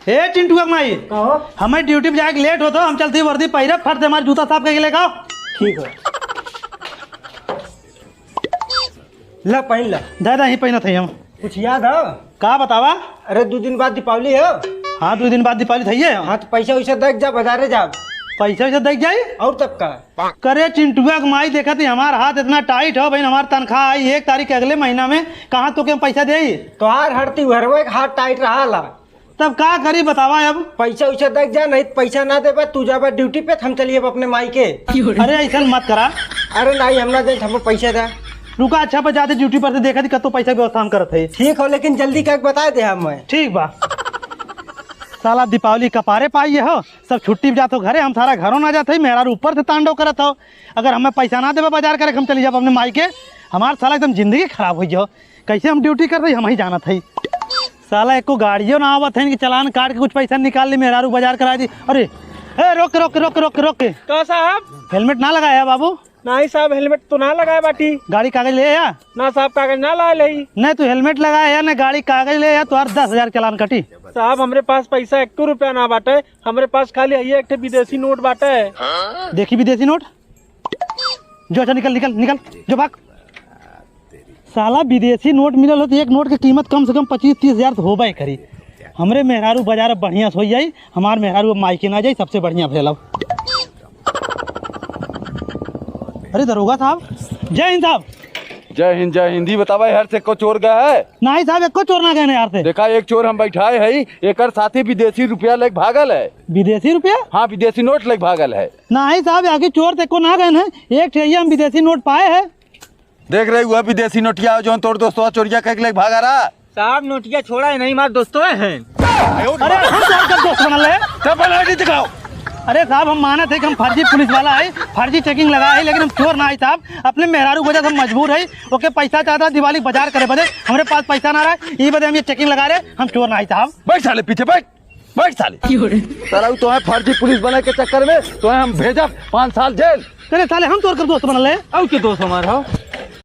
ए चिंटू माई कहो। हमें ड्यूटी पे जाके लेट होता हम चलती वर्दी पहिरे फट दे हमारे जूता साफ करके लेकर आओ। ठीक है ला पहन ला। दादा ही पहना थे हम। कुछ याद है? का बतावा? अरे 2 दिन बाद दीपावली है। हाँ 2 दिन बाद दीपावली थी है। हाँ तो पैसा वैसा देख जा बाजारे जा। पैसा वैसा देख जाये और तब का करे चिंटुआ के माई देखा थी हमारा हाथ इतना टाइट हो भाई हमारी तनख्वाह आई 1 तारीख अगले महीना में कहाँ तो क्या पैसा दे तोहार हरती हरवे हाथ टाइट रहा तब का करी बतावा अब पैसा वैसा देख जा नहीं पैसा ना दे तू जा ड्यूटी पे हम चलिए अपने माई के। अरे ऐसा मत करा। अरे नहीं हम ना दे हम पैसा दे रुका अच्छा पर जाते ड्यूटी पर से देखा थी कतो पैसा व्यवस्था हम करते। ठीक हो लेकिन जल्दी क्या बता दे हम। ठीक बा साला दीपावली कपारे पाई हो सब छुट्टी पे जाते हो घरे हम सारा घरों ना जाते मेहरा ऊपर से तांडव करत हो। अगर हमें पैसा ना देवे बाजार करे हम चली जाब अपने माई के हमार साला एकदम जिंदगी खराब हो जाओ कैसे हम ड्यूटी कर रही हम ही जाना था। साला एको गाड़ियों ना आवत है कि चलान काट के कुछ पैसा निकाल ली मेहरा बाजार करा दी। अरे ए रोक रोक रोक रोक रोक तो साहब हेलमेट ना लगाया बाबू? नहीं साहब हेलमेट तो ना लगाए बाटी। गाड़ी कागज ले या ना साहब कागज ना ला ले। नहीं तू हेलमेट लगाया या ना गाड़ी कागज ले या तो 10,000 चलान कटी। साहब हमरे पास पैसा 1 रुपया ना बाटे हमरे पास खाली एक ठे विदेशी नोट बाटे। देखी विदेशी नोट जो अच्छा निकल निकल निकल जो भाग। साला विदेशी नोट मिलल हो तो एक नोट की कीमत कम से कम 25-30 हज़ार तो होबे करी। हमरे मेहरारू बाजार बढ़िया हो जाई हमार मेहरारू मायके ना जाई सबसे बढ़िया फैलाओ। अरे दरोगा साहब जय हिंद साहब। जय हिंद जय हिंदी बतावा हर से को चोर गया है? नहीं साहब एको चोर ना गए यार से। देखा एक चोर हम बैठाए है एक साथी विदेशी रुपया लेके भागल है। विदेशी रुपया? हाँ विदेशी नोट लेके भागल है। नहीं साहब आगे चोर देखो ना गए हैं एक ठे हम विदेशी नोट पाए हैं। देख रहे हुआ विदेशी नोटिया जो तोड़ दोस्तों चोरिया कह लेके भागा रहा। साहब नोटिया छोड़ा है नहीं मार दोस्तों है। अरे हम चोर का दोस्त बना ले तब आईडी दिखाओ। अरे साहब हम माना थे कि हम फर्जी पुलिस वाला है फर्जी चेकिंग लगा है लेकिन हम चोर ना है साहब अपने मेहरारू वजह से हम मजबूर है ओके पैसा चाहता दिवाली बाजार करे बदे हमारे पास पैसा ना रहा है ये बदे हम ये चेकिंग लगा रहे हम चोर ना है साहब। बैठ साले पीछे बैठ बैठ साले साला तो है फर्जी पुलिस बने के चक्कर में तो हम भेजा 5 साल जेल। अरे साले हम चोर कर दोस्त बना ले और के दोस्त हमारा हो